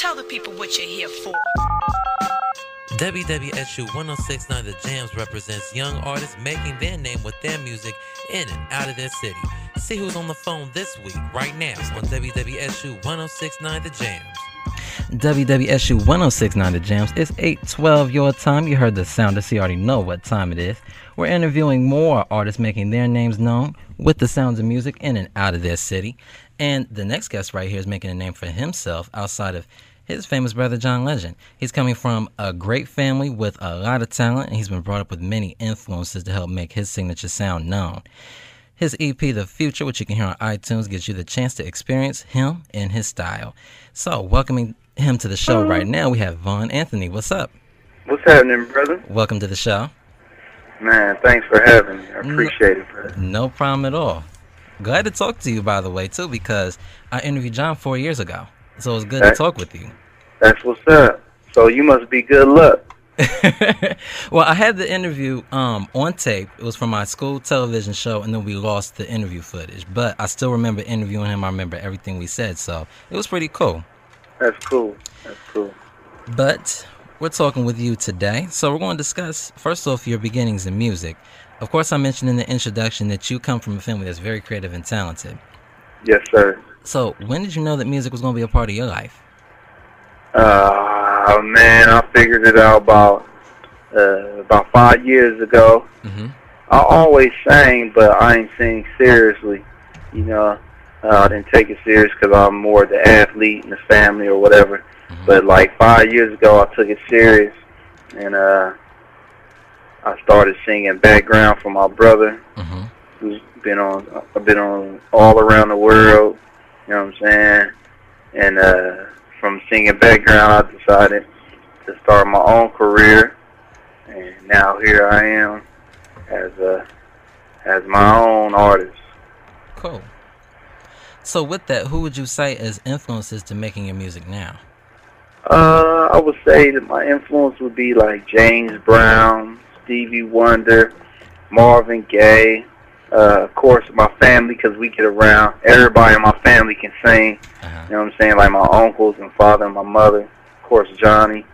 Tell the people what you're here for. WWSU 106.9 The Jamz represents young artists making their name with their music in and out of their city. See who's on the phone this week, right now, on WWSU 106.9 The Jamz. WWSU 106.9 The Jamz. It's 8:12 your time. You heard the sounder, so you already know what time it is. We're interviewing more artists making their names known with the sounds of music in and out of their city. And the next guest right here is making a name for himself outside of his famous brother, John Legend. He's coming from a great family with a lot of talent, and he's been brought up with many influences to help make his signature sound known. His EP, The Future, which you can hear on iTunes, gives you the chance to experience him and his style. So, welcoming him to the show right now, we have Vaughn Anthony. What's up? What's happening, brother? Welcome to the show. Man, thanks for having me. I appreciate it, brother. No problem at all. Glad to talk to you, by the way, too, because I interviewed John 4 years ago. So it was good to talk with you. That's what's up. So you must be good luck. Well, I had the interview on tape. It was from my school television show, and then we lost the interview footage. But I still remember interviewing him. I remember everything we said, so it was pretty cool. That's cool. That's cool. But we're talking with you today. So we're going to discuss, first off, your beginnings in music. Of course, I mentioned in the introduction that you come from a family that's very creative and talented. Yes, sir. So when did you know that music was going to be a part of your life? Man, I figured it out about 5 years ago. Mm-hmm. I always sang, but I ain't sing seriously. You know, I didn't take it serious because I'm more the athlete in the family or whatever. Mm-hmm. But like 5 years ago, I took it serious, and I started singing background for my brother, Mm-hmm. who's been on all around the world. You know what I'm saying? And from singing background, I decided to start my own career, and now here I am as my own artist. Cool. So with that, who would you say as influences to making your music now? I would say that my influence would be like James Brown, Stevie Wonder, Marvin Gaye. Of course, my family, because we get around. Everybody in my family can sing. Uh-huh. You know what I'm saying? Like my uncles and father and my mother. Of course, Johnny.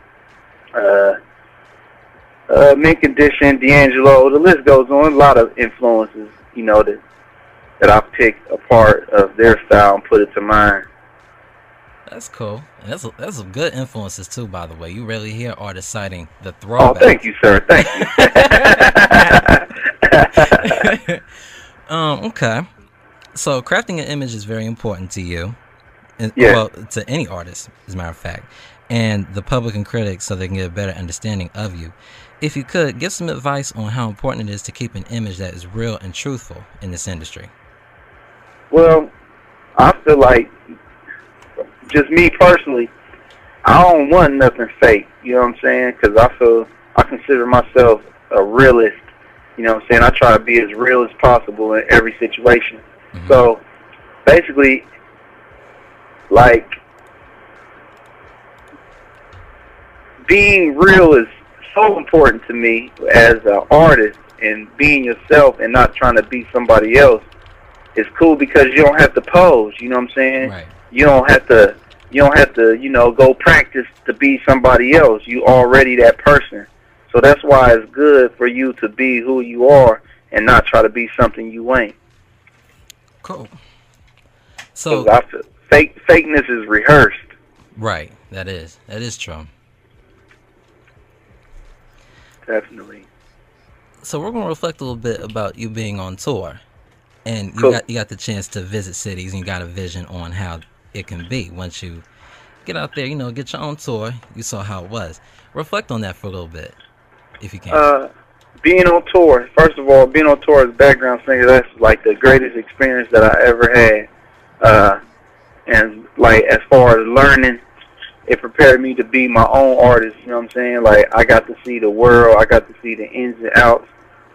Mint Condition, D'Angelo. The list goes on. A lot of influences, you know, that I picked a part of their style and put it to mine. That's cool. And that's some good influences too, by the way. You rarely hear artists citing the throwback. Oh, thank you, sir. Thank you. Okay. So crafting an image is very important to you. And, yeah. Well, to any artist, as a matter of fact. And the public and critics, so they can get a better understanding of you. If you could, give some advice on how important it is to keep an image that is real and truthful in this industry. Well, I feel like, just me personally, I don't want nothing fake, you know what I'm saying? Because I consider myself a realist, you know what I'm saying? I try to be as real as possible in every situation. Mm-hmm. So, basically, like, being real is so important to me as an artist, and being yourself and not trying to be somebody else is cool because you don't have to pose, you know what I'm saying? Right. You don't have to, you know, go practice to be somebody else. You already that person. So that's why it's good for you to be who you are and not try to be something you ain't. Cool. So I feel fakeness is rehearsed. Right. That is true. Definitely. So we're going to reflect a little bit about you being on tour. And Cool. you got the chance to visit cities, and you got a vision on how it can be once you get out there, you know, get your own tour. You saw how it was. Reflect on that for a little bit, if you can. Being on tour, first of all, being on tour as a background singer, that's like the greatest experience that I ever had. And like as far as learning, it prepared me to be my own artist, you know what I'm saying? Like I got to see the world, I got to see the ins and outs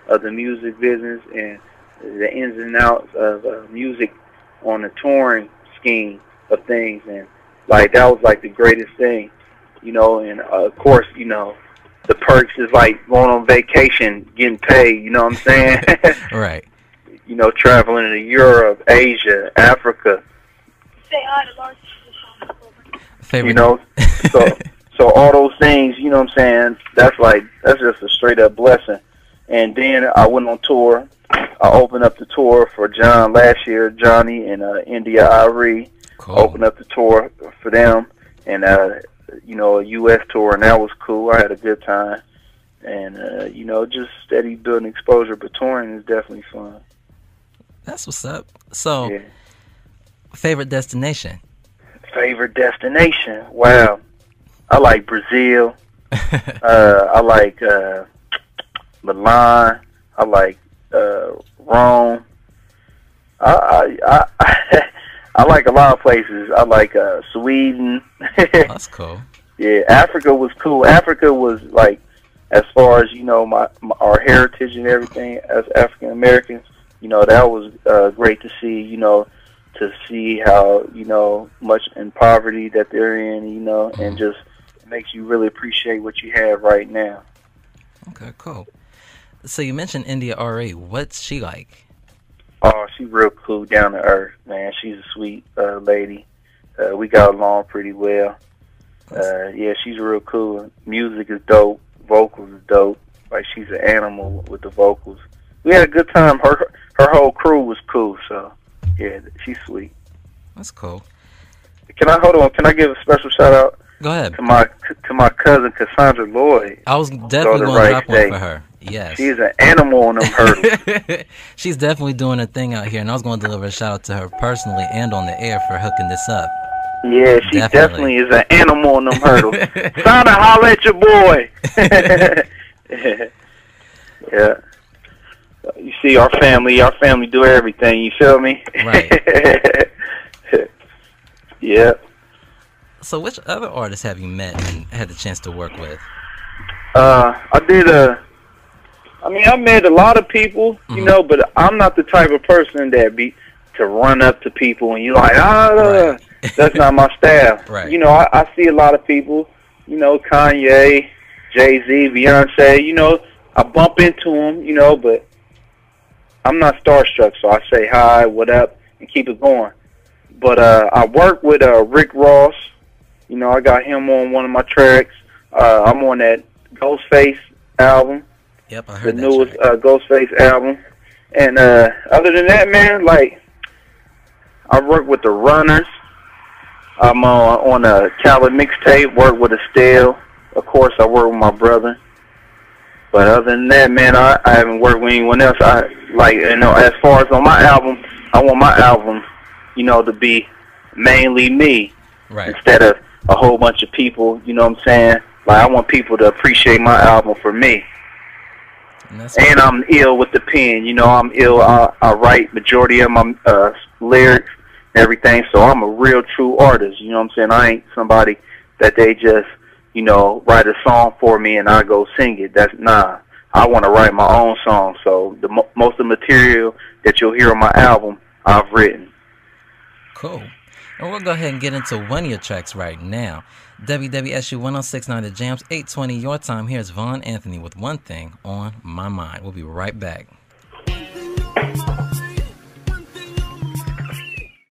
of the music business and the ins and outs of music on the touring scheme of things, and like that was like the greatest thing, you know. And of course, you know, the perks is like going on vacation, getting paid, you know what I'm saying? Right. You know, traveling to Europe, Asia, Africa. Favorite, you know, So all those things, you know what I'm saying, that's just a straight up blessing. And then I went on tour. I opened up the tour for John last year, Johnny and India Irie. Cool. Opened up the tour for them, and you know, a U.S. tour, and that was cool. I had a good time, and you know, just steady building exposure. But touring is definitely fun. That's what's up. So, Yeah. favorite destination? Favorite destination? Wow, I like Brazil. I like Milan. I like Rome. I like a lot of places. I like Sweden. That's cool. Yeah, Africa was cool. Africa was like, as far as, you know, our heritage and everything as African Americans, you know, that was great to see. You know, to see how, you know, much in poverty that they're in. You know, and just makes you really appreciate what you have right now. Okay, cool. So you mentioned India R.A. What's she like? Oh, she's real cool, down to earth, man. She's a sweet lady. We got along pretty well. Yeah, she's real cool. Music is dope. Vocals is dope. Like, she's an animal with the vocals. We had a good time. Her whole crew was cool. So, yeah, she's sweet. That's cool. Can I give a special shout out? Go ahead. To my cousin Cassandra Lloyd. I was definitely going to drop one for her. Yes. She's an animal on them hurdles. She's definitely doing her thing out here, and I was going to deliver a shout out to her personally and on the air for hooking this up. Yeah, she definitely is an animal on them hurdles. Sana, holla at your boy. Yeah. You see, our family do everything. You feel me? Right. Yeah. So which other artists have you met and had the chance to work with? I met a lot of people, you know, but I'm not the type of person that to run up to people and you're like, Right. That's not my style. Right. You know, I see a lot of people, you know, Kanye, Jay-Z, Beyonce, you know, I bump into them, you know, but I'm not starstruck, so I say hi, what up, and keep it going. But I work with Rick Ross. You know, I got him on one of my tracks. I'm on that Ghostface album. Yep, I heard the that newest track. Ghostface album. And other than that, man, like, I work with the Runners. I'm on a Khaled mixtape, work with Estelle. Of course, I work with my brother. But other than that, man, I haven't worked with anyone else. You know, as far as on my album, I want my album, you know, to be mainly me. Right. Instead of a whole bunch of people, you know what I'm saying? Like, I want people to appreciate my album for me. And I'm ill with the pen. You know, I'm ill. I write majority of my lyrics and everything, so I'm a real true artist. You know what I'm saying? I ain't somebody that they just, you know, write a song for me and I go sing it. That's nah. I want to write my own song. So most of the material that you'll hear on my album, I've written. Cool. And we'll go ahead and get into one of your tracks right now. WWSU 106.9 The Jamz, 8:20 your time. Here's Vaughn Anthony with One Thing on My Mind. We'll be right back. One thing on my